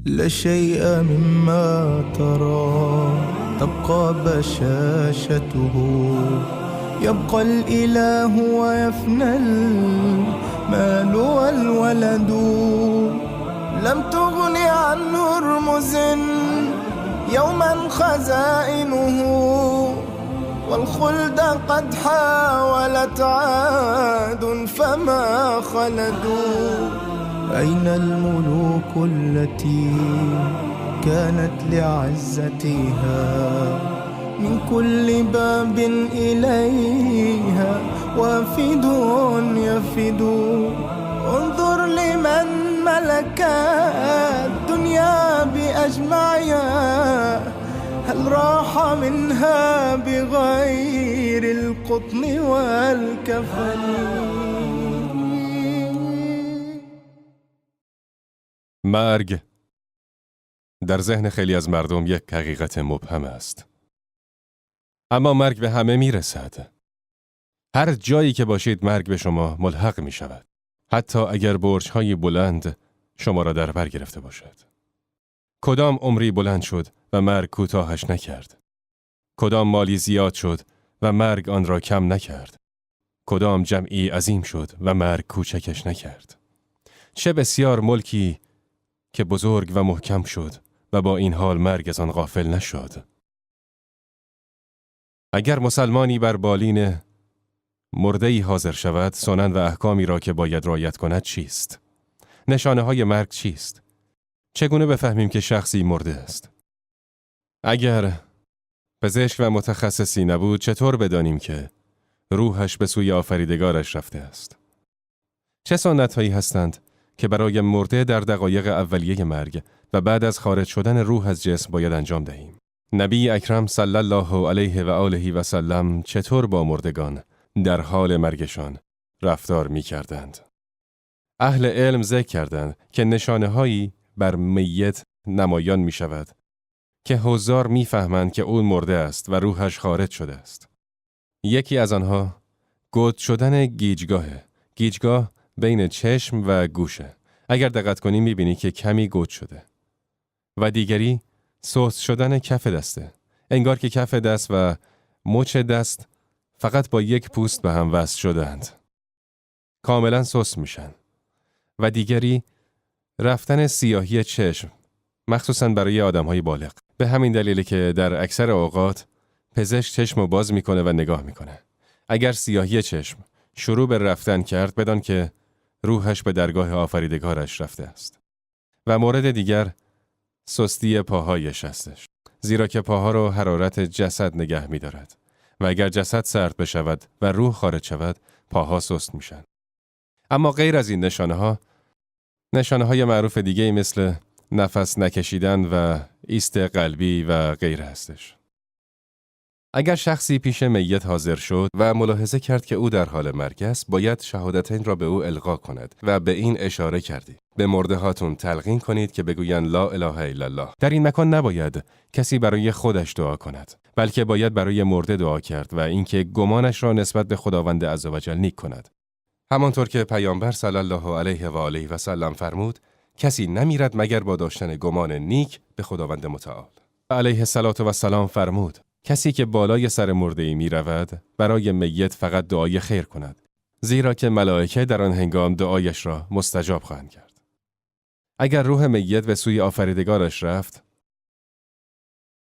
لا شيء مما ترى تبقى بشاشته، يبقى الإله ويفنى المال والولد. لم تغن عن هرمز يوما خزائنه، والخلد قد حاولت عاد فما خلدوا. أين الملوك التي كانت لعزتها من كل باب إليها وافد يفد؟ انظر لمن ملك الدنيا بأجمعها، هل راح منها بغير القطن والكفن؟ مرگ در ذهن خیلی از مردم یک حقیقت مبهم است. اما مرگ به همه میرسد. هر جایی که باشید مرگ به شما ملحق می شود. حتی اگر برج‌های بلند شما را در بر گرفته باشد. کدام عمری بلند شد و مرگ کوتاهش نکرد؟ کدام مالی زیاد شد و مرگ آن را کم نکرد؟ کدام جمعی عظیم شد و مرگ کوچکش نکرد؟ چه بسیار ملکی که بزرگ و محکم شد و با این حال مرگ از آن غافل نشد. اگر مسلمانی بر بالین مرده‌ای حاضر شود، سنن و احکامی را که باید رعایت کند چیست؟ نشانه های مرگ چیست؟ چگونه بفهمیم که شخصی مرده است؟ اگر پزشک و متخصصی نبود، چطور بدانیم که روحش به سوی آفریدگارش رفته است؟ چه سنت هایی هستند که برای مرده در دقایق اولیه مرگ و بعد از خارج شدن روح از جسم باید انجام دهیم؟ نبی اکرم صلی الله علیه و آله و سلم چطور با مردگان در حال مرگشان رفتار می کردند؟ اهل علم ذکر کردند که نشانه هایی بر میت نمایان می شود که حضار می فهمند که اون مرده است و روحش خارج شده است. یکی از آنها گود شدن گیجگاهه. گیجگاه بین چشم و گوشه. اگر دقت کنی می بینی که کمی گود شده. و دیگری سست شدن کف دسته. انگار که کف دست و مچ دست فقط با یک پوست به هم وصل شدند. کاملا سست میشن. و دیگری رفتن سیاهی چشم، مخصوصا برای آدم‌های بالغ. به همین دلیله که در اکثر اوقات پزشک چشمو باز میکنه و نگاه میکنه. اگر سیاهی چشم شروع به رفتن کرد، بدان که روحش به درگاه آفریدگارش رفته است. و مورد دیگر سستی پاهایش هستش. زیرا که پاها رو حرارت جسد نگه می‌دارد و اگر جسد سرد بشود و روح خارج شود، پاها سست میشن. اما غیر از این نشانه‌های معروف دیگه مثل نفس نکشیدن و ایست قلبی و غیره هستش. اگر شخصی پیش میت حاضر شد و ملاحظه کرد که او در حال مرگ است، باید شهادتین را به او القا کند و به این اشاره کردی: به مرده هاتون تلقین کنید که بگویند لا اله الا الله. در این مکان نباید کسی برای خودش دعا کند، بلکه باید برای مرده دعا کرد و اینکه گمانش را نسبت به خداوند عزوجل نیک کند. همانطور که پیامبر صلی الله علیه و آله و سلم فرمود: کسی نمیرد مگر با داشتن گمان نیک به خداوند متعال. علیه الصلاة و السلام فرمود: کسی که بالای سر مرده‌ای می رود، برای میت فقط دعای خیر کند، زیرا که ملائکه در آن هنگام دعایش را مستجاب خواهند کرد. اگر روح میت به سوی آفریدگارش رفت،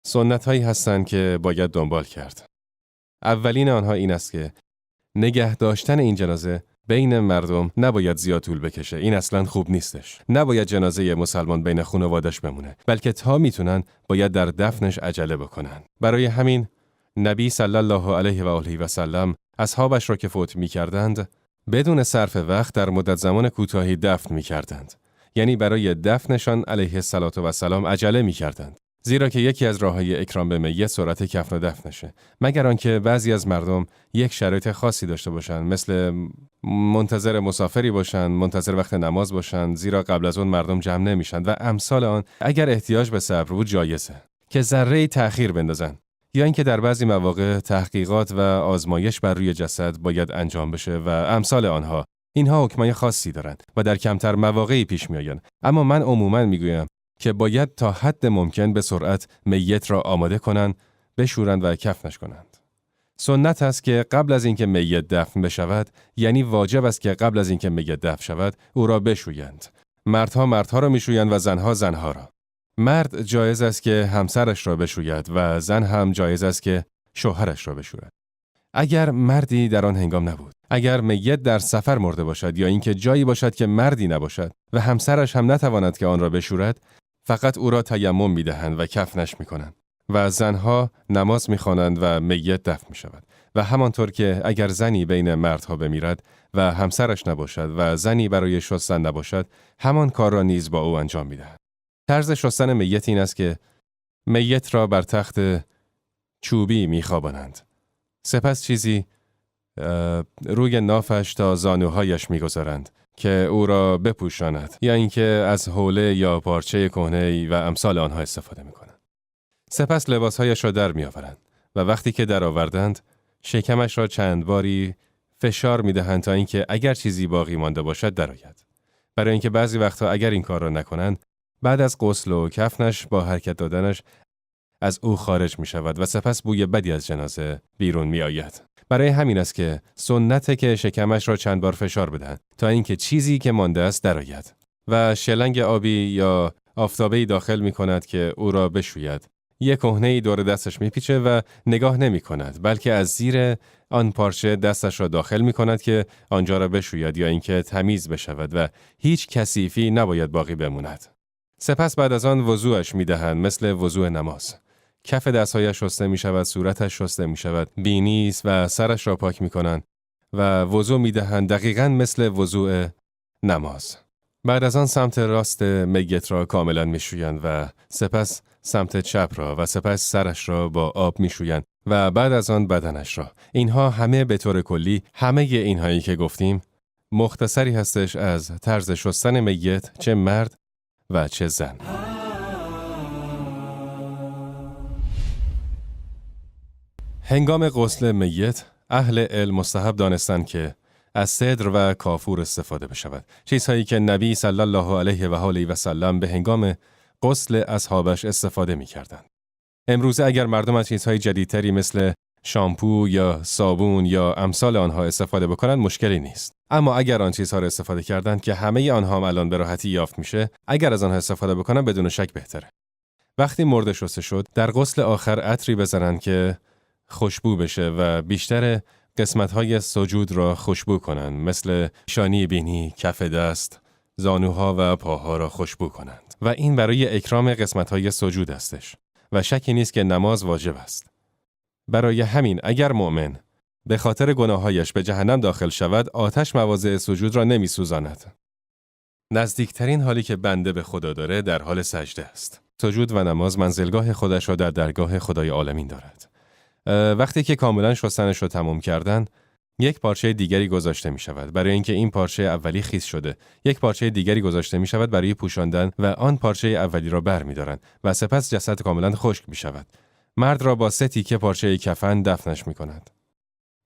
سنت هایی هستند که باید دنبال کرد. اولین آنها این است که نگه داشتن این جنازه بین مردم نباید زیاد طول بکشه. این اصلاً خوب نیستش. نباید جنازه مسلمان بین خانواده‌اش بمونه، بلکه تا میتونن باید در دفنش عجله بکنن. برای همین نبی صلی الله علیه و آله و سلم اصحابش را که فوت میکردند بدون صرف وقت در مدت زمان کوتاهی دفن میکردند. یعنی برای دفنشان علیه الصلاة و السلام عجله میکردند. زیرا که یکی از راه‌های اکرام به میت سرعت کفن و دفنشه. مگر آنکه بعضی از مردم یک شرایط خاصی داشته باشند، مثل منتظر مسافری باشند، منتظر وقت نماز باشند، زیرا قبل از اون مردم جمع نمیشن و امثال آن. اگر احتیاج به صبر بود جایزه که ذره‌ای تأخیر بندازن، یا اینکه در بعضی مواقع تحقیقات و آزمایش بر روی جسد باید انجام بشه و امثال آنها. اینها حکمای خاصی دارند و در کمتر مواقعی پیش میآیند. اما من عموماً میگویم که باید تا حد ممکن به سرعت میت را آماده کنند، بشورند و کفنش کنند. سنت است که قبل از اینکه میت دفن بشود، یعنی واجب است که قبل از اینکه میت دفن شود، او را بشویند. مردها را میشویند و زنها را. مرد جایز است که همسرش را بشوید و زن هم جایز است که شوهرش را بشوید. اگر مردی در آن هنگام نبود، اگر میت در سفر مرده باشد یا اینکه جایی باشد که مردی نباشد و همسرش هم نتواند که آن را بشورد، فقط او را تیمم می‌دهند و کفنش می‌کنند و زنها نماز می‌خوانند و میت دفن می‌شود. و همانطور که اگر زنی بین مردها بمیرد و همسرش نباشد و زنی برای شستن نباشد، همان کار را نیز با او انجام می‌دهند. طرز شستن میت این است که میت را بر تخت چوبی می‌خوابانند. سپس چیزی روی نافش تا زانوهایش می‌گذارند که او را بپوشاند یا اینکه از حوله یا پارچه کهنه‌ای و امثال آنها استفاده می‌کنند. سپس لباسهایش را در می‌آورند و وقتی که در آوردند، شکمش را چند باری فشار می‌دهند تا اینکه اگر چیزی باقی مانده باشد درآید. برای اینکه بعضی وقتها اگر این کار را نکنند، بعد از غسل و کفنش با حرکت دادنش از او خارج می‌شود و سپس بوی بدی از جنازه بیرون می‌آید. برای همین است که سنته که شکمش را چند بار فشار بدهند تا اینکه چیزی که مانده است درآید و شلنگ آبی یا آفتابه‌ای داخل می‌کند که او را بشوید. یک کهنه‌ای دور دستش می‌پیچه و نگاه نمی‌کند، بلکه از زیر آن پارچه دستش را داخل می‌کند که آنجا را بشوید یا اینکه تمیز بشود و هیچ کثیفی نباید باقی بماند. سپس بعد از آن وضوءش می‌دهند مثل وضوء نماز. کف دستهایش شسته می‌شود، صورتش شسته می‌شود، بینی و سرش را پاک می‌کنند و وضوء می‌دهند دقیقاً مثل وضوء نماز. بعد از آن سمت راست میت را کاملاً می‌شویند و سپس سمت چپ را و سپس سرش را با آب می‌شویند و بعد از آن بدنش را. اینها همه به طور کلی، همه اینهایی که گفتیم، مختصری هستش از طرز شستن میت، چه مرد و چه زن. هنگام غسل میت، اهل علم مستحب دانستند که از سدر و کافور استفاده بشود. چیزهایی که نبی صلی الله علیه و آله و سلم به هنگام غسل اصحابش استفاده می‌کردند. امروزه اگر مردم از چیزهای جدیدتری مثل شامپو یا صابون یا امثال آنها استفاده بکنند مشکلی نیست. اما اگر آن چیزها را استفاده کردند که همه آنها هم الان به راحتی یافت میشه، اگر از آنها استفاده بکنند بدون شک بهتره. وقتی مرده شسته شد، در غسل آخر عطری بزنند که خوشبو بشه و بیشتر قسمت‌های سجود را خوشبو کنند، مثل شانی بینی، کف دست، زانوها و پاها را خوشبو کنند. و این برای اکرام قسمت‌های سجود استش و شکی نیست که نماز واجب است. برای همین اگر مؤمن به خاطر گناهایش به جهنم داخل شود، آتش مواضع سجود را نمی‌سوزاند. نزدیکترین حالی که بنده به خدا داره در حال سجده است. سجود و نماز منزلگاه خودش را در درگاه خدای عالمین دارد. وقتی که کاملا شستنش را تمام کردن، یک پارچه دیگری گذاشته می شود برای اینکه این پارچه اولی خیس شده. یک پارچه دیگری گذاشته می شود برای پوشاندن و آن پارچه اولی را بر می دارند و سپس جسد کاملا خشک می شود. مرد را با 3 تیکه پارچه کفن دفنش می کنند.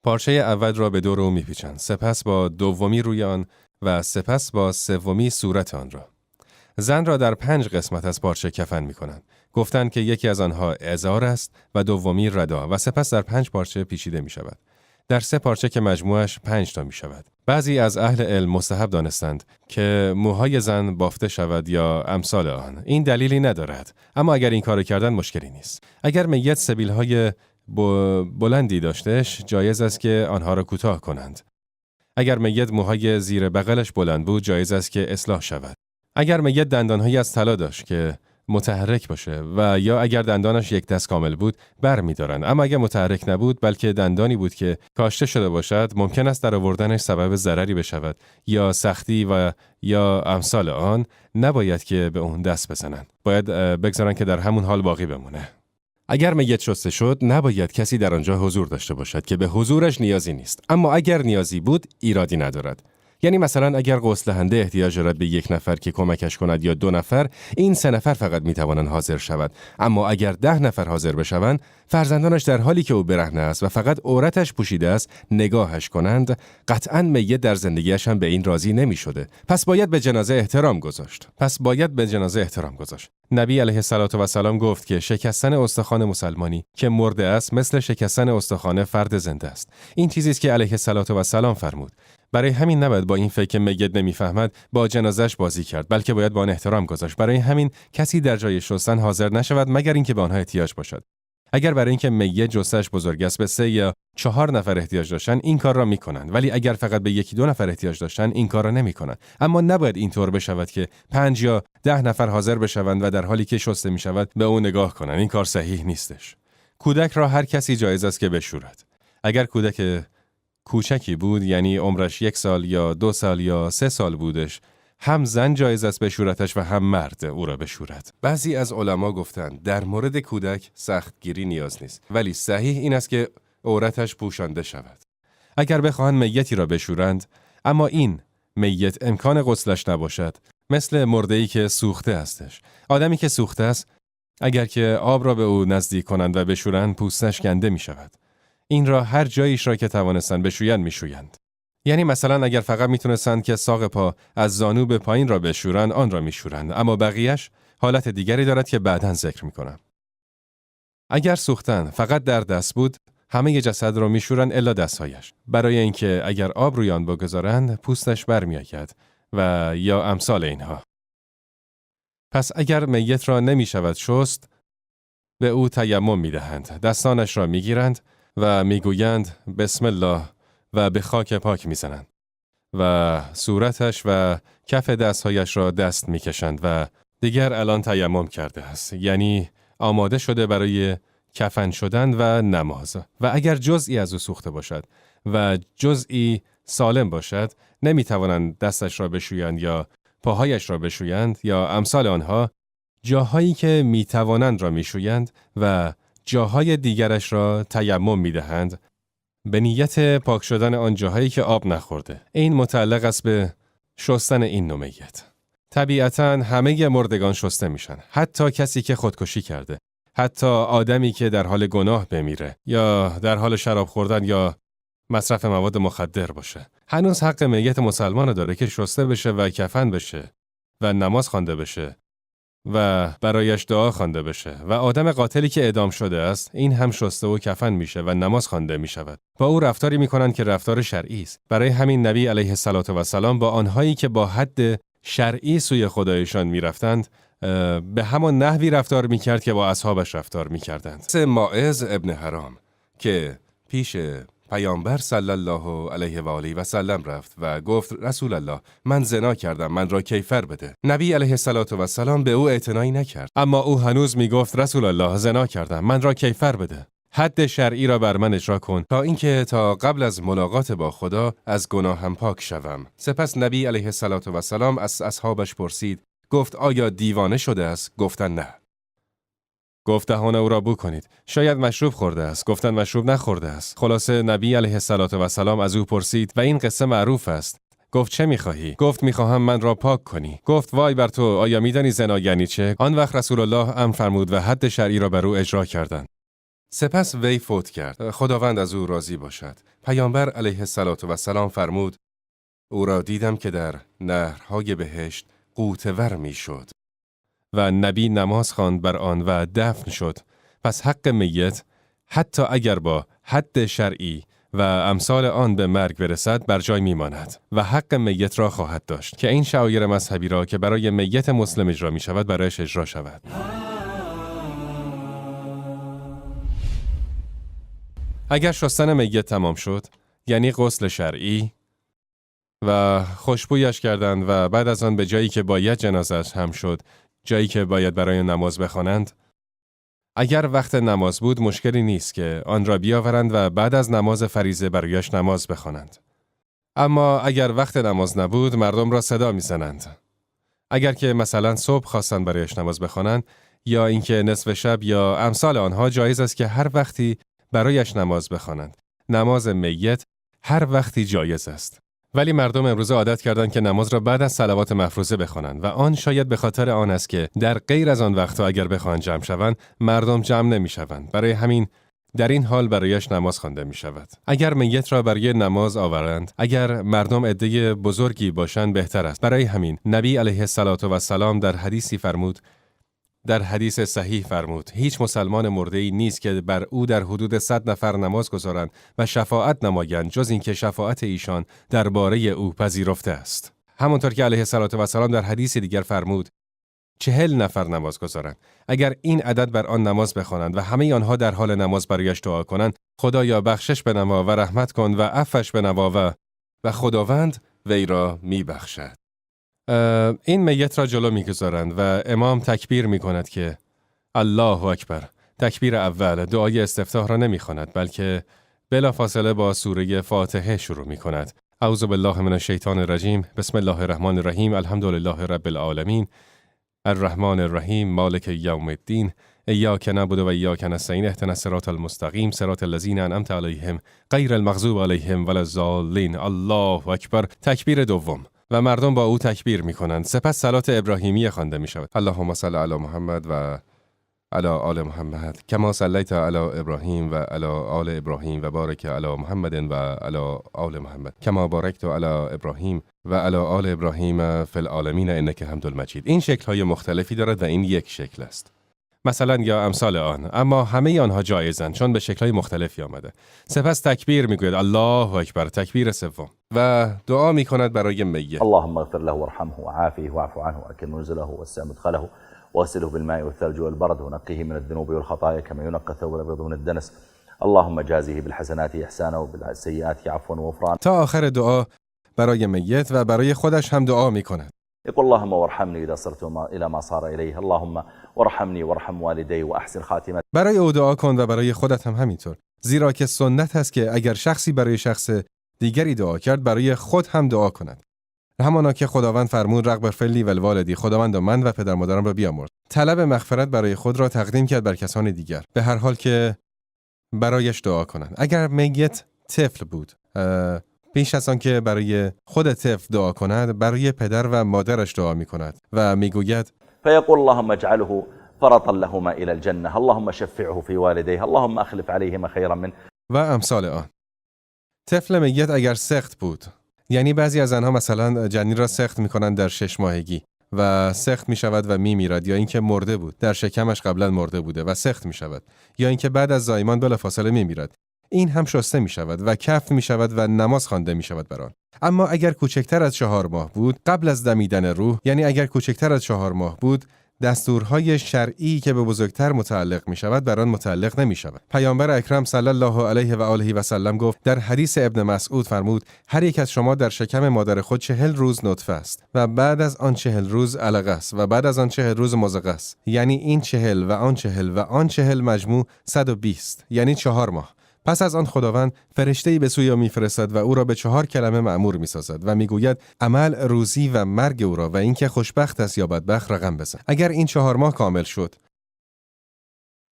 پارچه اول را به دور او می پیچند، سپس با دومی روی آن و سپس با سومی صورت آن را. زن را در 5 قسمت از پارچه کفن می کنند. گفتند که یکی از آنها ازار است و دومی ردا و سپس در 5 پارچه پیچیده می شود. در 3 پارچه که مجموعش 5 تا می شود. بعضی از اهل علم مستحب دانستند که موهای زن بافته شود یا امثال آن. این دلیلی ندارد، اما اگر این کار کردن مشکلی نیست. اگر میت سبیل‌های بلندی داشتهش، جایز است که آنها را کوتاه کنند. اگر میت موهای زیر بغلش بلند بود، جایز است که اصلاح شود. اگر میت دندانهایی از طلا داشت که متحرک باشه و یا اگر دندانش یک دست کامل بود بر می دارن. اما اگر متحرک نبود بلکه دندانی بود که کاشته شده باشد، ممکن است در آوردنش سبب ضرری بشود یا سختی و یا امثال آن، نباید که به اون دست بزنند. باید بگذارن که در همون حال باقی بمونه. اگر میت شسته شد، نباید کسی در آنجا حضور داشته باشد که به حضورش نیازی نیست. اما اگر نیازی بود، ایرادی ندارد. یعنی مثلا اگر غسل‌دهنده احتیاج دارد به 1 نفر که کمکش کند یا 2 نفر، این 3 نفر فقط میتوانند حاضر شود. اما اگر 10 نفر حاضر بشوند، فرزندانش در حالی که او برهنه است و فقط عورتش پوشیده است نگاهش کنند، قطعاً میت در زندگیش هم به این راضی نمی‌شده. پس باید به جنازه احترام گذاشت. نبی علیه السلام گفت که شکستن استخوان مسلمانی که مرده است مثل شکستن استخوان فرد زنده است. این چیزی است که علیه السلام فرمود. برای همین نباید با این فکر که میت نمیفهمد با جنازش بازی کرد، بلکه باید با آن احترام گذاشت. برای همین کسی در جای شستن حاضر نشود مگر اینکه به آنها احتیاج باشد. اگر برای اینکه میت جثه‌اش بزرگ است به 3 یا 4 نفر احتیاج داشتن این کار را میکنند، ولی اگر فقط به 1-2 نفر احتیاج داشتن این کار را نمیکنند. اما نباید اینطور بشود که 5 یا 10 نفر حاضر بشوند و در حالی که شسته میشود به او نگاه کنند. این کار صحیح نیستش. کودک را هر کسی جایز است که بشورد. اگر کودک کوچکی بود، یعنی عمرش 1 سال یا 2 سال یا 3 سال بودش، هم زن جایز است بشورتش و هم مرد او را بشورد. بعضی از علما گفتند در مورد کودک سختگیری نیاز نیست، ولی صحیح این است که عورتش پوشانده شود. اگر بخواهند میتی را بشورند، اما این میت امکان غسلش نباشد، مثل مرده‌ای که سوخته هستش. آدمی که سوخته است، اگر که آب را به او نزدیک کنند و بشورند، پوستش کنده می شود. این را هر جایش را که توانستند بشویند میشویند. یعنی مثلا اگر فقط میتونستند که ساق پا از زانو به پایین را بشورند، آن را میشورند، اما بقیهش حالت دیگری دارد که بعداً ذکر میکنم. اگر سوختن فقط در دست بود، همه جسد را میشورند الا دستهایش، برای اینکه اگر آب روی آن بگذارند پوستش برمیآید و یا امثال اینها. پس اگر میت را نمیشود شست، به او تیمم میدهند، دستانش را میگیرند و میگویند بسم الله و به خاک پاک میزنند و صورتش و کف دستهایش را دست میکشند و دیگر الان تیمم کرده است، یعنی آماده شده برای کفن شدن و نماز. و اگر جزئی از او سوخته باشد و جزئی سالم باشد، نمیتوانند دستش را بشویند یا پاهایش را بشویند یا امثال آنها. جاهایی که میتوانند را میشویند و جاهای دیگرش را تیمم میدهند به نیت پاک شدن آن جاهایی که آب نخورده. این متعلق است به شستن این نوع میت. طبیعتاً همه مردگان شسته میشن، حتی کسی که خودکشی کرده، حتی آدمی که در حال گناه بمیره یا در حال شراب خوردن یا مصرف مواد مخدر باشه. هنوز حق میت مسلمان داره که شسته بشه و کفن بشه و نماز خوانده بشه و برایش دعا خوانده بشه. و آدم قاتلی که اعدام شده است، این هم شسته و کفن میشه و نماز خوانده میشود. با او رفتاری میکنن که رفتار شرعی است. برای همین نبی علیه السلام با آنهایی که با حد شرعی سوی خدایشان میرفتند به همان نحوی رفتار میکرد که با اصحابش رفتار میکردند. ماعز ابن حرام که پیش پیامبر صلی الله علیه و آله و سلم رفت و گفت رسول الله من زنا کردم، من را کیفر بده. نبی علیه السلام به او اعتنایی نکرد، اما او هنوز میگفت رسول الله زنا کردم، من را کیفر بده. حد شرعی را بر من اجرا کن تا قبل از ملاقات با خدا از گناهم پاک شوم. سپس نبی علیه السلام از اصحابش پرسید، گفت آیا دیوانه شده است؟ گفتند نه. گفت دهان او را بو کنید. شاید مشروب خورده است. گفتند مشروب نخورده است. خلاصه نبی علیه السلام از او پرسید و این قصه معروف است. گفت چه می‌خواهی؟ گفت می‌خواهم من را پاک کنی. گفت وای بر تو، آیا می‌دانی زنا یعنی چه؟ آن وقت رسول الله امر فرمود و حد شرعی را بر او اجرا کردند. سپس وی فوت کرد. خداوند از او راضی باشد. پیامبر علیه السلام فرمود او را دیدم که در نهرهای بهشت غوطه‌ور میشد و نبی نماز خواند بر آن و دفن شد. پس حق میت حتی اگر با حد شرعی و امثال آن به مرگ برسد بر جای میماند و حق میت را خواهد داشت که این شعائر مذهبی را که برای میت مسلم اجرا می شود برایش اجرا شود. اگر شستن میت تمام شد، یعنی غسل شرعی و خوشبویش کردند و بعد از آن به جایی که باید جنازه‌اش هم شد، جایی که باید برای نماز بخوانند، اگر وقت نماز بود مشکلی نیست که آن را بیاورند و بعد از نماز فریضه برایش نماز بخوانند. اما اگر وقت نماز نبود مردم را صدا می‌زنند. اگر که مثلا صبح خواستند برایش نماز بخوانند یا اینکه نصف شب یا امثال آنها، جایز است که هر وقتی برایش نماز بخوانند. نماز میت هر وقتی جایز است ولی مردم امروز عادت کردند که نماز را بعد از صلوات مفروضه بخوانند و آن شاید به خاطر آن است که در غیر از آن وقتها اگر بخواهند جمع شوند، مردم جمع نمی‌شوند. برای همین در این حال برایش نماز خوانده می شود. اگر میت را برای نماز آورند، اگر مردم عده بزرگی باشند بهتر است. برای همین نبی علیه السلام در حدیث صحیح فرمود هیچ مسلمان مرده‌ای نیست که بر او در حدود 100 نفر نماز گذارند و شفاعت نمایند جز اینکه شفاعت ایشان درباره او پذیرفته است. همانطور که علیه السلام در حدیث دیگر فرمود 40 نفر نماز گذارند. اگر این عدد بر آن نماز بخوانند و همه آنها در حال نماز برایش دعا کنند، خدایا بخشش بنما و رحمت کن و عفوش بنما و خداوند وی را میبخشد. این میت را جلو میگذارند و امام تکبیر میکند که الله اکبر. تکبیر اول دعای استفتاح را نمیخواند بلکه بلافاصله با سوره فاتحه شروع میکند. اعوذ بالله من الشیطان الرجیم. بسم الله الرحمن الرحیم. الحمدلله رب العالمین. الرحمن الرحیم مالک یوم الدین. ایاک نعبد و ایاک نستعین. اهدنا الصراط المستقیم صراط الذین انعمت علیهم غیر المغضوب علیهم ولا الضالین. الله اکبر. تکبیر دوم و مردم با او تکبیر می‌کنند. سپس صلات ابراهیمی خوانده می‌شود. اللهم صل علی محمد و علی آل محمد کما صلیت علی ابراهیم و علی آل ابراهیم و بارک علی محمد و علی آل محمد کما بارکت علی ابراهیم و علی آل ابراهیم فی العالمین انک حمید مجید. این شکل‌های مختلفی دارد و این یک شکل است. مثلا یا امثال آن، اما همه آنها جایزند چون به شکل‌های مختلفی آمده. سپس تکبیر میگوید الله اکبر. تکبیر سوم و دعا میکند برای میت. اللهم اغفر له وارحمه وعافه واعف عنه واكرم نزله ووسع مدخله واغسله بالماء والثلج والبرد ونقه من الذنوب والخطايا كما ينقى الثوب الابيض من الدنس اللهم جازه بالحسنات احسانا وبالسيئات عفوا وغفرانا. تا آخر دعا برای میت و برای خودش هم دعا میکند. يقول اللهم وارحمني اذا صرت الى ما صار اليه اللهم وارحمني وارحم والدي واحسن خاتمتي. برای او دعا کن و برای خودت هم همینطور، زیرا که سنت هست که اگر شخصی برای شخص دیگری دعا کرد برای خود هم دعا کند. همانا که خداوند فرمود رغب فلی و الوالدی، خداوند من و پدر مادرم را بیامرز. طلب مغفرت برای خود را تقدیم کرد بر کسان دیگر، به هر حال که برایش دعا کنند. اگر میت طفل بود، پیش از آن که برای خود طفل دعا کند برای پدر و مادرش دعا می کند و می گوید فیقول اللهم اجعله فرطا لهما الى الجنه اللهم شفعه في والديه اللهم اخلف عليهما خيرا منه و امثال آن. طفل میت اگر سخت بود، یعنی بعضی از آنها مثلا جنین را سخت می کنند در 6 ماهگی و سخت می شود و می میرد، یا اینکه مرده بود، در شکمش قبلا مرده بوده و سخت می شود، یا اینکه بعد از زایمان بلافاصله می میرد، این هم شسته می شود و کفن می شود و نماز خوانده می شود بر آن. اما اگر کوچکتر از 4 ماه بود، قبل از دمیدن روح، یعنی اگر کوچکتر از 4 ماه بود، دستورهای شرعی که به بزرگتر متعلق می شود بر آن متعلق نمی شود. پیامبر اکرم صلی الله علیه و آله و سلم گفت، در حدیث ابن مسعود فرمود هر یک از شما در شکم مادر خود 40 روز نطفه است و بعد از آن 40 روز علقه است و بعد از آن 40 روز مضغه است، یعنی این 40 و آن 40 و آن 40 مجموع 120، یعنی 4 ماه. پس از آن خداوند فرشته‌ای به سوی او می‌فرستد و او را به 4 کلمه مأمور می‌سازد و می‌گوید عمل، روزی و مرگ او را و اینکه خوشبخت است یا بدبخت رقم بزن. اگر این 4 ماه کامل شد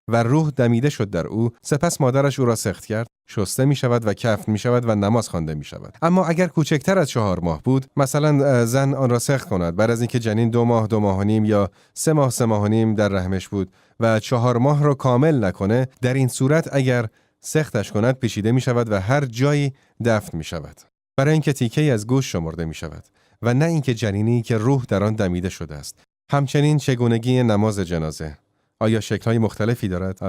و روح دمیده شد در او، سپس مادرش او را سخت کرد، شسته می‌شود و کفن می‌شود و نماز خوانده می‌شود. اما اگر کوچکتر از 4 ماه بود، مثلا زن آن را سخت کند بعد از اینکه جنین 2 ماه، 2 ماه و نیم یا 3 ماه، 3 ماه و نیم در رحمش بود و 4 ماه را کامل نکنه، در این صورت اگر سختش کند پیچیده می شود و هر جایی دفن می شود، برای اینکه تیکه‌ای از گوشت شمرده می شود و نه اینکه جنینی که روح در آن دمیده شده است. همچنین چگونگی نماز جنازه، آیا شکل‌های مختلفی دارد؟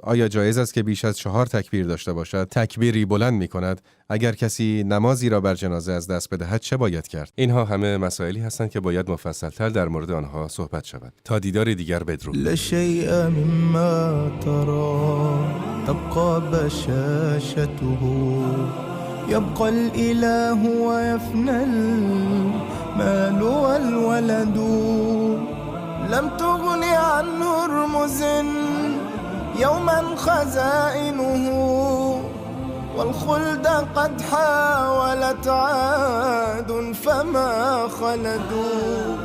آیا جایز است که بیش از 4 تکبیر داشته باشد؟ تکبیری بلند می کند؟ اگر کسی نمازی را بر جنازه از دست بدهد چه باید کرد؟ اینها همه مسائلی هستند که باید مفصل‌تر در مورد آنها صحبت شود. تا دیدار دیگر بدرود. لشیء مما ترى تبقى بشاشته يبقى الإله ويفنى المال والولد لم تغن عنه رمز يوما خزائنه والخلد قد حاولت عاد فما خلدوا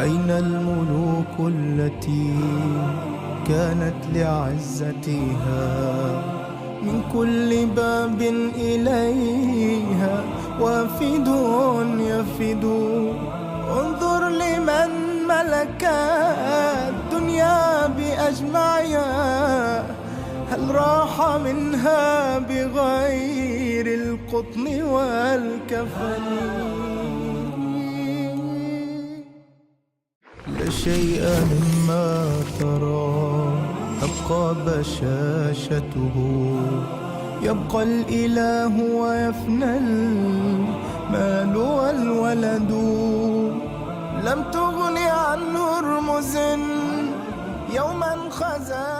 أين الملوك التي كانت لعزتها من كل باب إليها وافد يفد. انظر لمن ملك الدنيا بأجمعها، هل راح منها بغير القطن والكفن؟ لا شيء مما ترى تبقى بشاشته، يبقى الإله ويفنى المال والولد. لم تغن عن هرمز يوما خزى